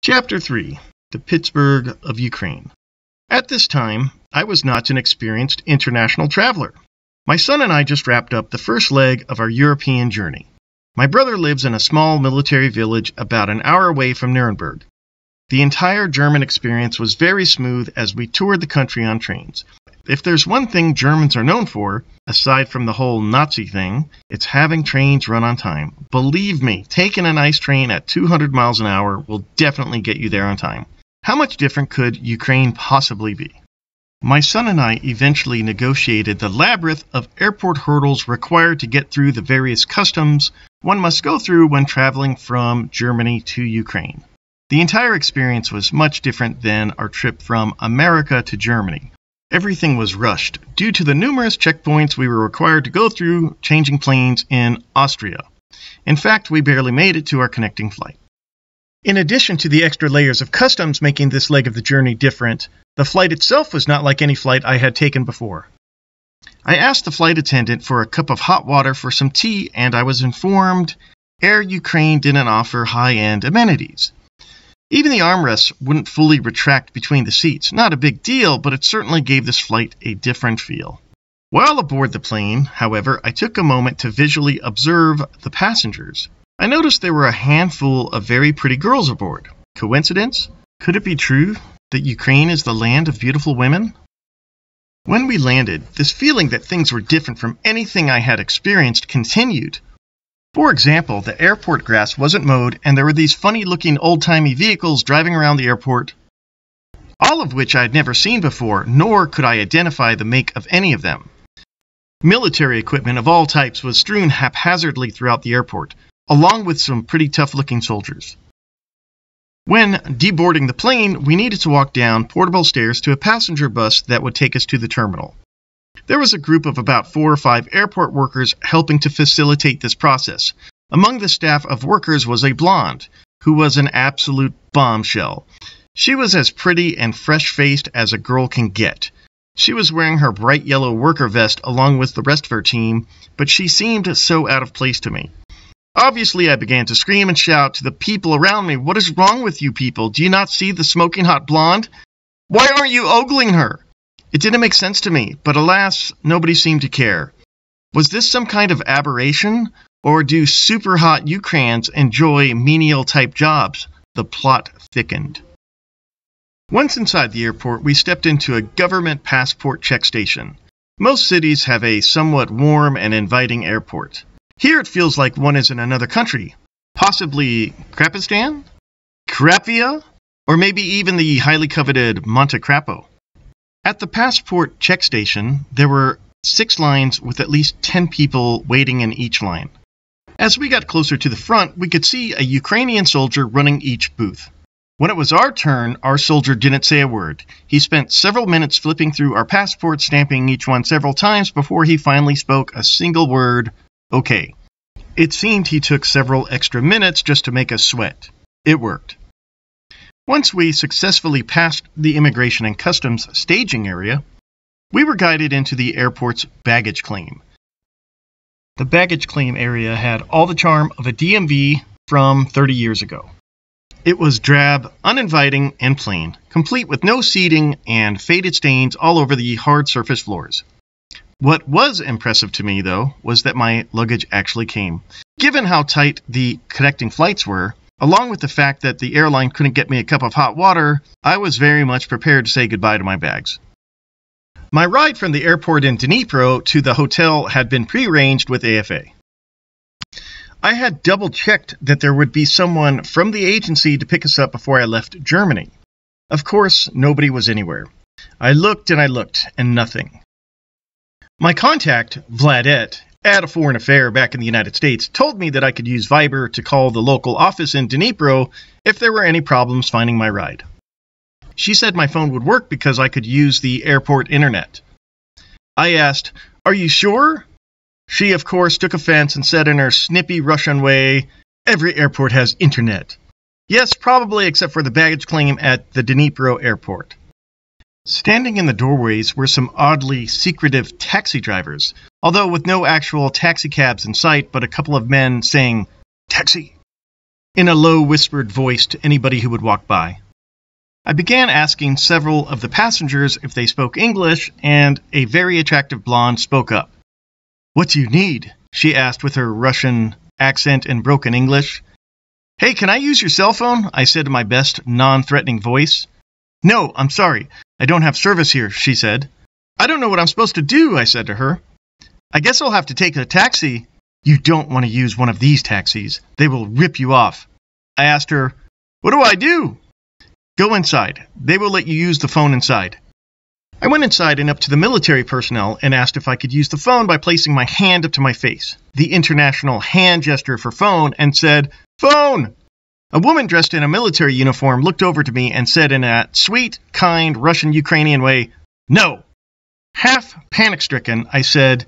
Chapter 3. The Pittsburg of Ukraine. At this time, I was not an experienced international traveler. My son and I just wrapped up the first leg of our European journey. My brother lives in a small military village about an hour away from Nuremberg. The entire German experience was very smooth as we toured the country on trains. If there's one thing Germans are known for, aside from the whole Nazi thing, it's having trains run on time. Believe me, taking a nice train at 200 miles an hour will definitely get you there on time. How much different could Ukraine possibly be? My son and I eventually negotiated the labyrinth of airport hurdles required to get through the various customs one must go through when traveling from Germany to Ukraine. The entire experience was much different than our trip from America to Germany. Everything was rushed due to the numerous checkpoints we were required to go through changing planes in Austria. In fact, we barely made it to our connecting flight. In addition to the extra layers of customs making this leg of the journey different, the flight itself was not like any flight I had taken before. I asked the flight attendant for a cup of hot water for some tea, and I was informed Air Ukraine didn't offer high-end amenities. Even the armrests wouldn't fully retract between the seats. Not a big deal, but it certainly gave this flight a different feel. While aboard the plane, however, I took a moment to visually observe the passengers. I noticed there were a handful of very pretty girls aboard. Coincidence? Could it be true that Ukraine is the land of beautiful women? When we landed, this feeling that things were different from anything I had experienced continued. For example, the airport grass wasn't mowed, and there were these funny-looking old-timey vehicles driving around the airport, all of which I had never seen before, nor could I identify the make of any of them. Military equipment of all types was strewn haphazardly throughout the airport, along with some pretty tough-looking soldiers. When deboarding the plane, we needed to walk down portable stairs to a passenger bus that would take us to the terminal. There was a group of about 4 or 5 airport workers helping to facilitate this process. Among the staff of workers was a blonde, who was an absolute bombshell. She was as pretty and fresh-faced as a girl can get. She was wearing her bright yellow worker vest along with the rest of her team, but she seemed so out of place to me. Obviously, I began to scream and shout to the people around me, "What is wrong with you people? Do you not see the smoking hot blonde? Why aren't you ogling her?" It didn't make sense to me, but alas, nobody seemed to care. Was this some kind of aberration, or do super hot Ukrainians enjoy menial-type jobs? The plot thickened. Once inside the airport, we stepped into a government passport check station. Most cities have a somewhat warm and inviting airport. Here it feels like one is in another country, possibly Krapistan, Krapia, or maybe even the highly coveted Monte Crapo. At the passport check station, there were 6 lines with at least 10 people waiting in each line. As we got closer to the front, we could see a Ukrainian soldier running each booth. When it was our turn, our soldier didn't say a word. He spent several minutes flipping through our passports, stamping each one several times before he finally spoke a single word, "Okay." It seemed he took several extra minutes just to make us sweat. It worked. Once we successfully passed the Immigration and Customs staging area, we were guided into the airport's baggage claim. The baggage claim area had all the charm of a DMV from 30 years ago. It was drab, uninviting, and plain, complete with no seating and faded stains all over the hard surface floors. What was impressive to me, though, was that my luggage actually came. Given how tight the connecting flights were, along with the fact that the airline couldn't get me a cup of hot water, I was very much prepared to say goodbye to my bags. My ride from the airport in Dnipro to the hotel had been prearranged with AFA. I had double-checked that there would be someone from the agency to pick us up before I left Germany. Of course, nobody was anywhere. I looked, and nothing. My contact, Vladette, at a foreign affair back in the United States, told me that I could use Viber to call the local office in Dnipro if there were any problems finding my ride. She said my phone would work because I could use the airport internet. I asked, "Are you sure?" She, of course, took offense and said in her snippy Russian way, "Every airport has internet." Yes, probably except for the baggage claim at the Dnipro airport. Standing in the doorways were some oddly secretive taxi drivers, although with no actual taxicabs in sight, but a couple of men saying, "Taxi," in a low, whispered voice to anybody who would walk by. I began asking several of the passengers if they spoke English, and a very attractive blonde spoke up. "What do you need?" she asked with her Russian accent and broken English. "Hey, can I use your cell phone?" I said in my best, non-threatening voice. "No, I'm sorry. I don't have service here," she said. "I don't know what I'm supposed to do," I said to her. "I guess I'll have to take a taxi." "You don't want to use one of these taxis. They will rip you off." I asked her, "What do I do?" "Go inside. They will let you use the phone inside." I went inside and up to the military personnel and asked if I could use the phone by placing my hand up to my face, the international hand gesture for phone, and said, "Phone!" A woman dressed in a military uniform looked over to me and said in a sweet, kind Russian-Ukrainian way, "No." Half panic-stricken, I said,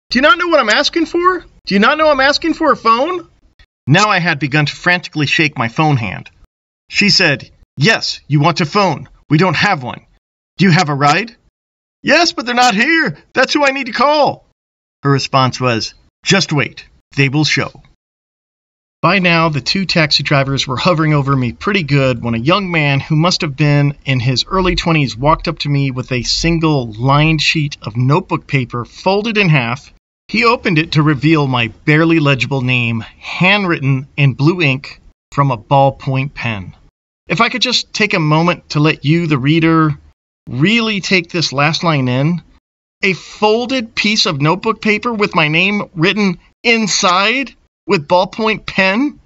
"Do you not know what I'm asking for? Do you not know I'm asking for a phone?" Now I had begun to frantically shake my phone hand. She said, "Yes, you want a phone. We don't have one. Do you have a ride?" "Yes, but they're not here. That's who I need to call." Her response was, "Just wait. They will show." By now, the two taxi drivers were hovering over me pretty good when a young man who must have been in his early 20s walked up to me with a single lined sheet of notebook paper folded in half. He opened it to reveal my barely legible name, handwritten in blue ink from a ballpoint pen. If I could just take a moment to let you, the reader, really take this last line in. A folded piece of notebook paper with my name written inside with ballpoint pen?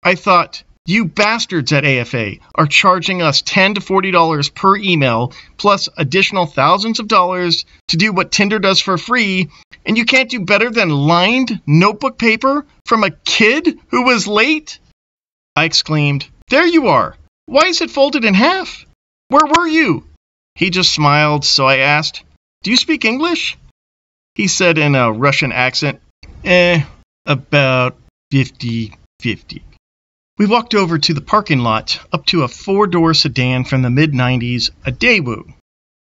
I thought, you bastards at AFA are charging us $10 to $40 per email, plus additional thousands of dollars to do what Tinder does for free, and you can't do better than lined notebook paper from a kid who was late? I exclaimed, "There you are. Why is it folded in half? Where were you?" He just smiled, so I asked, "Do you speak English?" He said in a Russian accent, about 50-50. We walked over to the parking lot, up to a 4-door sedan from the mid-90s, a Daewoo.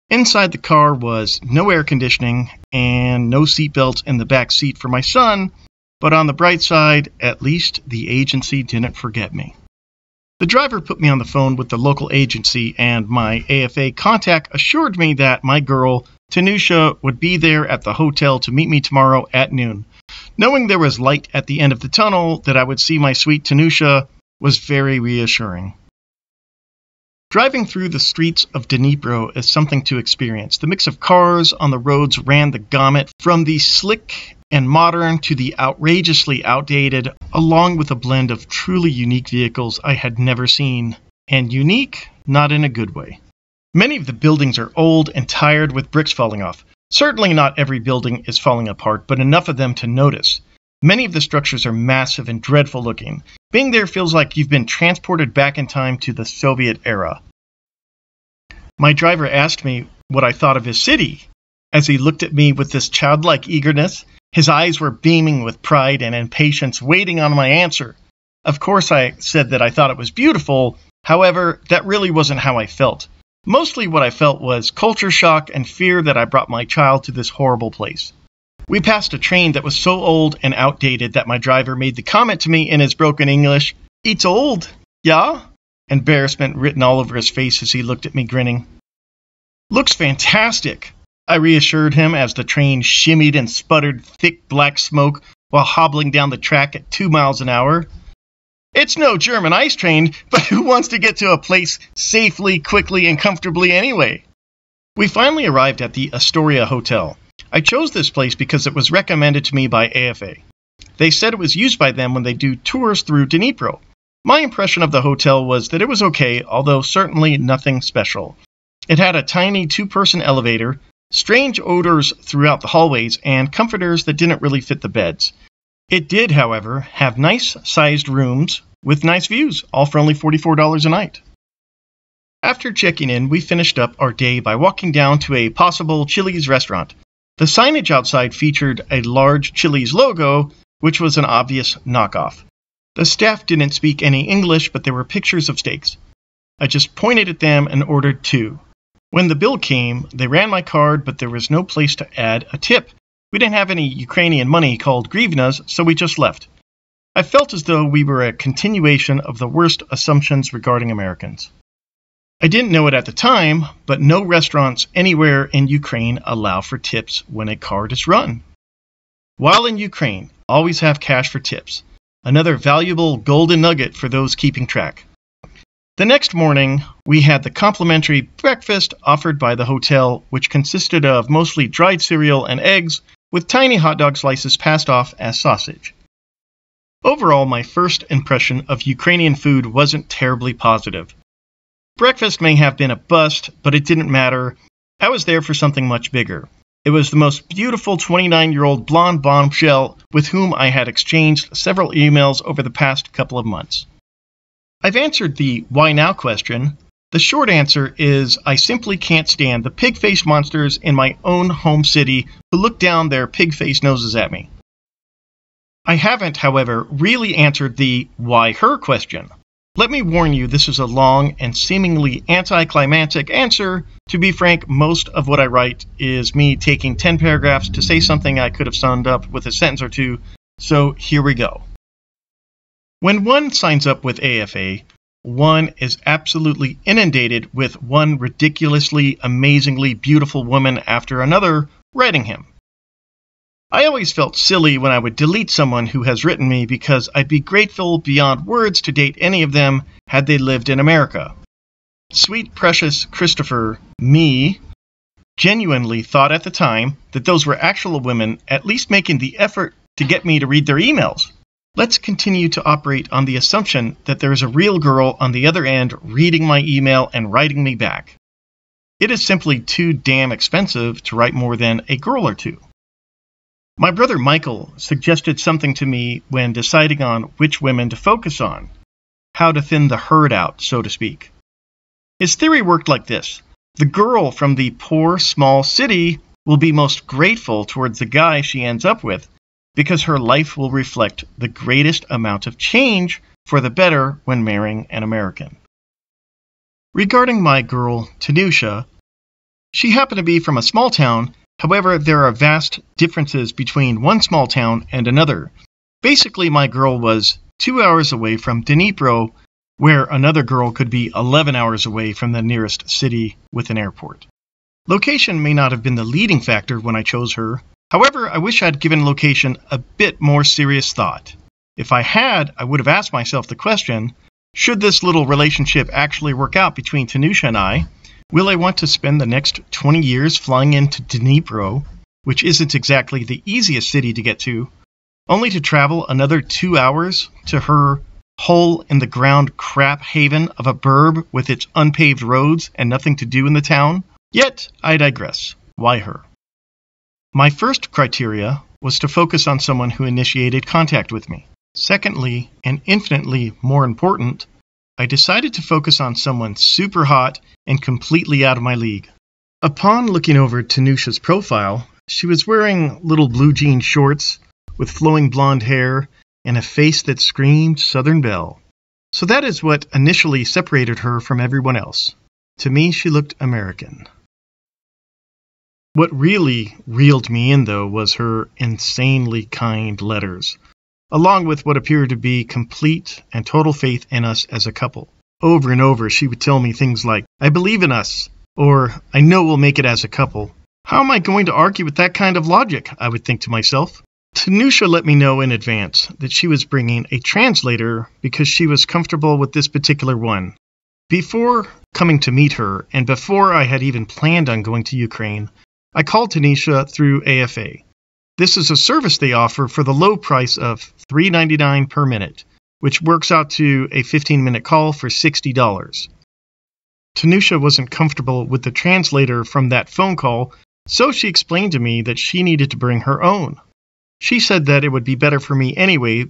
Inside the car was no air conditioning and no seatbelts in the back seat for my son, but on the bright side, at least the agency didn't forget me. The driver put me on the phone with the local agency, and my AFA contact assured me that my girl, Tanusha, would be there at the hotel to meet me tomorrow at noon. Knowing there was light at the end of the tunnel, that I would see my sweet Tanusha, was very reassuring. Driving through the streets of Dnipro is something to experience. The mix of cars on the roads ran the gamut from the slick and modern to the outrageously outdated, along with a blend of truly unique vehicles I had never seen. And unique, not in a good way. Many of the buildings are old and tired with bricks falling off. Certainly not every building is falling apart, but enough of them to notice. Many of the structures are massive and dreadful looking. Being there feels like you've been transported back in time to the Soviet era. My driver asked me what I thought of his city. As he looked at me with this childlike eagerness, his eyes were beaming with pride and impatience, waiting on my answer. Of course, I said that I thought it was beautiful. However, that really wasn't how I felt. Mostly what I felt was culture shock and fear that I brought my child to this horrible place. We passed a train that was so old and outdated that my driver made the comment to me in his broken English, "It's old, yeah?" Embarrassment written all over his face as he looked at me grinning. "Looks fantastic," I reassured him as the train shimmied and sputtered thick black smoke while hobbling down the track at 2 miles an hour. "It's no German ice train, but who wants to get to a place safely, quickly, and comfortably anyway?" We finally arrived at the Astoria Hotel. I chose this place because it was recommended to me by AFA. They said it was used by them when they do tours through Dnipro. My impression of the hotel was that it was okay, although certainly nothing special. It had a tiny 2-person elevator, strange odors throughout the hallways, and comforters that didn't really fit the beds. It did, however, have nice-sized rooms with nice views, all for only $44 a night. After checking in, we finished up our day by walking down to a possible Chili's restaurant. The signage outside featured a large Chili's logo, which was an obvious knockoff. The staff didn't speak any English, but there were pictures of steaks. I just pointed at them and ordered 2. When the bill came, they ran my card, but there was no place to add a tip. We didn't have any Ukrainian money called grivnas, so we just left. I felt as though we were a continuation of the worst assumptions regarding Americans. I didn't know it at the time, but no restaurants anywhere in Ukraine allow for tips when a card is run. While in Ukraine, always have cash for tips. Another valuable golden nugget for those keeping track. The next morning, we had the complimentary breakfast offered by the hotel, which consisted of mostly dried cereal and eggs, with tiny hot dog slices passed off as sausage. Overall, my first impression of Ukrainian food wasn't terribly positive. Breakfast may have been a bust, but it didn't matter. I was there for something much bigger. It was the most beautiful 29-year-old blonde bombshell with whom I had exchanged several emails over the past couple of months. I've answered the why now question. The short answer is I simply can't stand the pig-faced monsters in my own home city who look down their pig-faced noses at me. I haven't, however, really answered the why her question. Let me warn you, this is a long and seemingly anticlimactic answer. To be frank, most of what I write is me taking 10 paragraphs to say something I could have summed up with a sentence or two, so here we go. When one signs up with AFA, one is absolutely inundated with one ridiculously, amazingly beautiful woman after another writing him. I always felt silly when I would delete someone who has written me because I'd be grateful beyond words to date any of them had they lived in America. Sweet, precious Christopher, me, genuinely thought at the time that those were actual women at least making the effort to get me to read their emails. Let's continue to operate on the assumption that there is a real girl on the other end reading my email and writing me back. It is simply too damn expensive to write more than a girl or two. My brother Michael suggested something to me when deciding on which women to focus on, how to thin the herd out, so to speak. His theory worked like this. The girl from the poor, small city will be most grateful towards the guy she ends up with because her life will reflect the greatest amount of change for the better when marrying an American. Regarding my girl, Tanusha, she happened to be from a small town. However, there are vast differences between one small town and another. Basically, my girl was 2 hours away from Dnipro, where another girl could be 11 hours away from the nearest city with an airport. Location may not have been the leading factor when I chose her. However, I wish I'd given location a bit more serious thought. If I had, I would have asked myself the question, should this little relationship actually work out between Tanusha and I, will I want to spend the next 20 years flying into Dnipro, which isn't exactly the easiest city to get to, only to travel another 2 hours to her hole-in-the-ground crap haven of a burb with its unpaved roads and nothing to do in the town? Yet, I digress. Why her? My first criteria was to focus on someone who initiated contact with me. Secondly, and infinitely more important, I decided to focus on someone super hot and completely out of my league. Upon looking over Tanusha's profile, she was wearing little blue jean shorts with flowing blonde hair and a face that screamed Southern Belle. So that is what initially separated her from everyone else. To me, she looked American. What really reeled me in, though, was her insanely kind letters, along with what appeared to be complete and total faith in us as a couple. Over and over, she would tell me things like, I believe in us, or I know we'll make it as a couple. How am I going to argue with that kind of logic, I would think to myself. Tanusha let me know in advance that she was bringing a translator because she was comfortable with this particular one. Before coming to meet her, and before I had even planned on going to Ukraine, I called Tanusha through AFA. This is a service they offer for the low price of $3.99 per minute, which works out to a 15-minute call for $60. Tanusha wasn't comfortable with the translator from that phone call, so she explained to me that she needed to bring her own. She said that it would be better for me anyway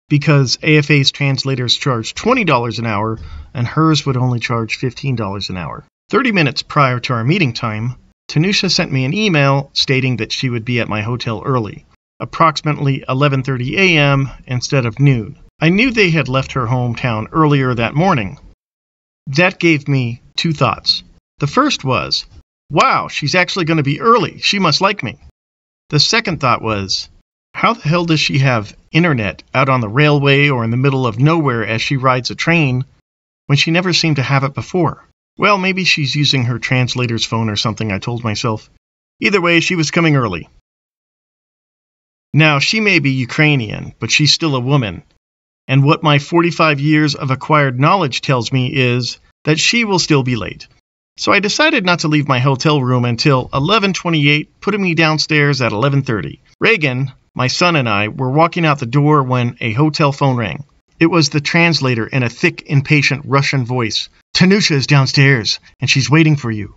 because AFA's translators charge $20 an hour and hers would only charge $15 an hour. 30 minutes prior to our meeting time, Tanusha sent me an email stating that she would be at my hotel early, approximately 11:30 a.m. instead of noon. I knew they had left her hometown earlier that morning. That gave me two thoughts. The first was, wow, she's actually going to be early. She must like me. The second thought was, How the hell does she have internet out on the railway or in the middle of nowhere as she rides a train when she never seemed to have it before? Well, maybe she's using her translator's phone or something, I told myself. Either way, she was coming early. Now, she may be Ukrainian, but she's still a woman. And what my 45 years of acquired knowledge tells me is that she will still be late. So I decided not to leave my hotel room until 11:28, putting me downstairs at 11:30. Reagan, my son, and I were walking out the door when a hotel phone rang. It was the translator in a thick, impatient Russian voice. "Tanusha is downstairs, and she's waiting for you."